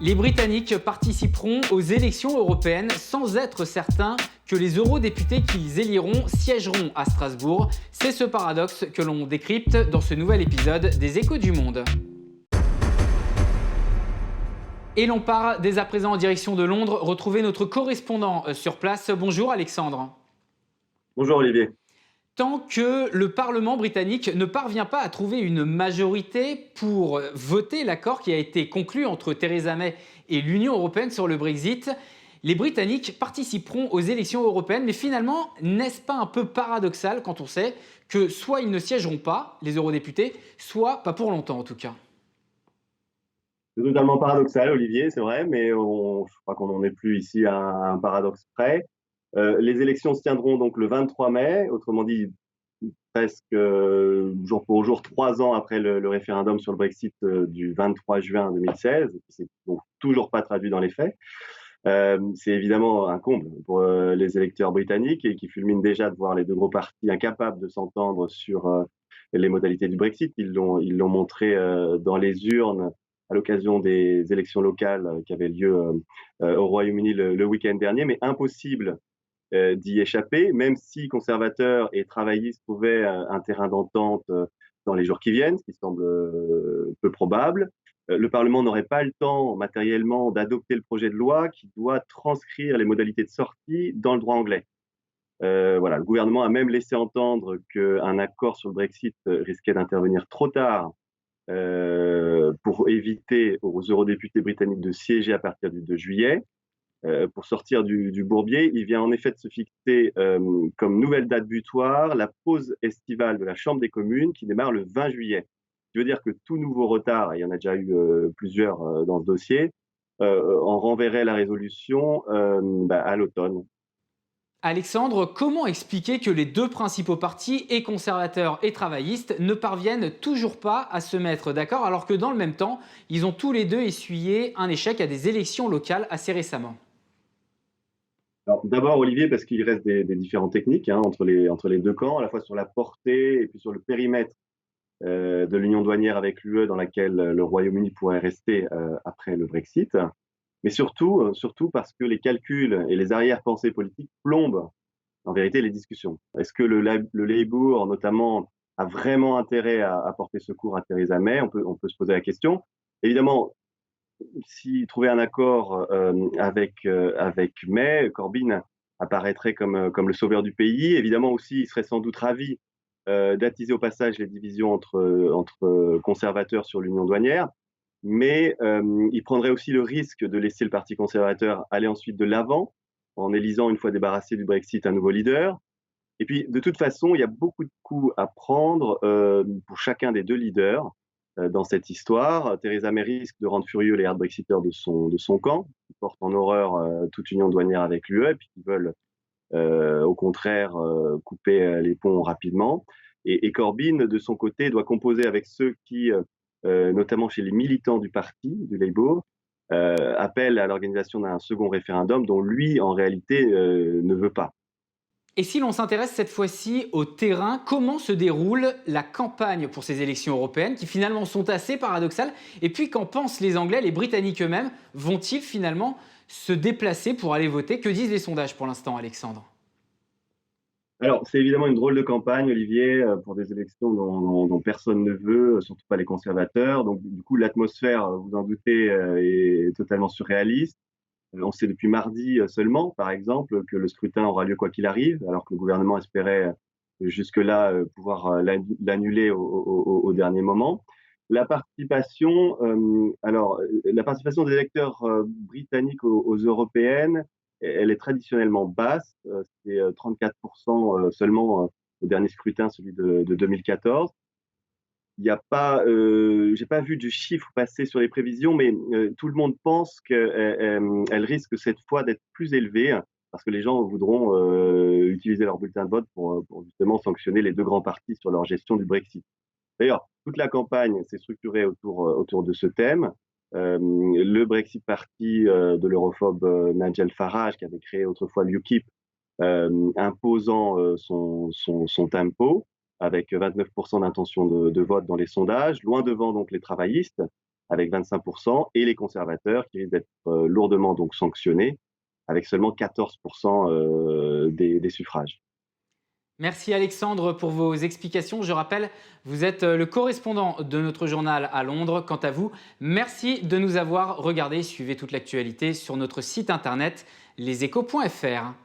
Les Britanniques participeront aux élections européennes sans être certains que les eurodéputés qu'ils éliront siégeront à Strasbourg. C'est ce paradoxe que l'on décrypte dans ce nouvel épisode des Échos du Monde. Et l'on part dès à présent en direction de Londres, retrouver notre correspondant sur place. Bonjour Alexandre. Bonjour Olivier. Tant que le Parlement britannique ne parvient pas à trouver une majorité pour voter l'accord qui a été conclu entre Theresa May et l'Union européenne sur le Brexit, les Britanniques participeront aux élections européennes. Mais finalement, n'est-ce pas un peu paradoxal quand on sait que soit ils ne siégeront pas, les eurodéputés, soit pas pour longtemps en tout cas? C'est totalement paradoxal, Olivier, c'est vrai, mais je crois qu'on n'en est plus ici à un paradoxe près. Les élections se tiendront donc le 23 mai, autrement dit presque jour pour jour, 3 ans après le référendum sur le Brexit du 23 juin 2016, qui s'est donc toujours pas traduit dans les faits. C'est évidemment un comble pour les électeurs britanniques et qui fulminent déjà de voir les deux gros partis incapables de s'entendre sur les modalités du Brexit. Ils l'ont montré dans les urnes à l'occasion des élections locales qui avaient lieu au Royaume-Uni le week-end dernier, mais impossible d'y échapper, même si conservateurs et travaillistes trouvaient un terrain d'entente dans les jours qui viennent, ce qui semble peu probable. Le Parlement n'aurait pas le temps matériellement d'adopter le projet de loi qui doit transcrire les modalités de sortie dans le droit anglais. Voilà, le gouvernement a même laissé entendre qu'un accord sur le Brexit risquait d'intervenir trop tard pour éviter aux eurodéputés britanniques de siéger à partir du 2 juillet. Pour sortir du bourbier, il vient en effet de se fixer comme nouvelle date butoir la pause estivale de la Chambre des communes qui démarre le 20 juillet. Ce qui veut dire que tout nouveau retard, et il y en a déjà eu plusieurs dans ce dossier, en renverrait la résolution à l'automne. Alexandre, comment expliquer que les deux principaux partis, et conservateurs et travaillistes, ne parviennent toujours pas à se mettre d'accord alors que dans le même temps, ils ont tous les deux essuyé un échec à des élections locales assez récemment? Alors, d'abord, Olivier, parce qu'il reste des différentes techniques entre les deux camps, à la fois sur la portée et puis sur le périmètre de l'union douanière avec l'UE dans laquelle le Royaume-Uni pourrait rester après le Brexit. Mais surtout parce que les calculs et les arrière-pensées politiques plombent en vérité les discussions. Est-ce que le Labour, notamment, a vraiment intérêt à porter secours à Theresa May? On peut se poser la question. Évidemment, s'il trouvait un accord avec May, Corbyn apparaîtrait comme le sauveur du pays. Évidemment aussi, il serait sans doute ravi d'attiser au passage les divisions entre conservateurs sur l'union douanière, mais il prendrait aussi le risque de laisser le Parti conservateur aller ensuite de l'avant en élisant, une fois débarrassé du Brexit, un nouveau leader. Et puis, de toute façon, il y a beaucoup de coups à prendre pour chacun des deux leaders dans cette histoire. Theresa May risque de rendre furieux les hard Brexiteurs de son camp, qui portent en horreur toute union douanière avec l'UE, et puis qui veulent au contraire couper les ponts rapidement. Et Corbyn, de son côté, doit composer avec ceux qui, notamment chez les militants du parti, du Labour, appellent à l'organisation d'un second référendum dont lui, en réalité, ne veut pas. Et si l'on s'intéresse cette fois-ci au terrain, comment se déroule la campagne pour ces élections européennes qui finalement sont assez paradoxales? Et puis qu'en pensent les Anglais, les Britanniques eux-mêmes? Vont-ils finalement se déplacer pour aller voter? Que disent les sondages pour l'instant, Alexandre? Alors, c'est évidemment une drôle de campagne, Olivier, pour des élections dont personne ne veut, surtout pas les conservateurs. Donc, du coup, l'atmosphère, vous en doutez, est totalement surréaliste. On sait depuis mardi seulement, par exemple, que le scrutin aura lieu quoi qu'il arrive, alors que le gouvernement espérait jusque-là pouvoir l'annuler au dernier moment. La participation des électeurs britanniques aux européennes, elle est traditionnellement basse. C'est 34% seulement au dernier scrutin, celui de 2014. Il y a pas, j'ai pas vu du chiffre passer sur les prévisions, mais tout le monde pense qu'elle risque cette fois d'être plus élevée parce que les gens voudront utiliser leur bulletin de vote pour justement sanctionner les deux grands partis sur leur gestion du Brexit. D'ailleurs, toute la campagne s'est structurée autour de ce thème. Le Brexit Party de l'europhobe Nigel Farage, qui avait créé autrefois l'UKIP, imposant son tempo avec 29% d'intention de vote dans les sondages, loin devant donc les travaillistes, avec 25%, et les conservateurs qui risquent d'être lourdement donc sanctionnés avec seulement 14% des suffrages. Merci Alexandre pour vos explications. Je rappelle, vous êtes le correspondant de notre journal à Londres. Quant à vous, merci de nous avoir regardés. Suivez toute l'actualité sur notre site internet leséchos.fr.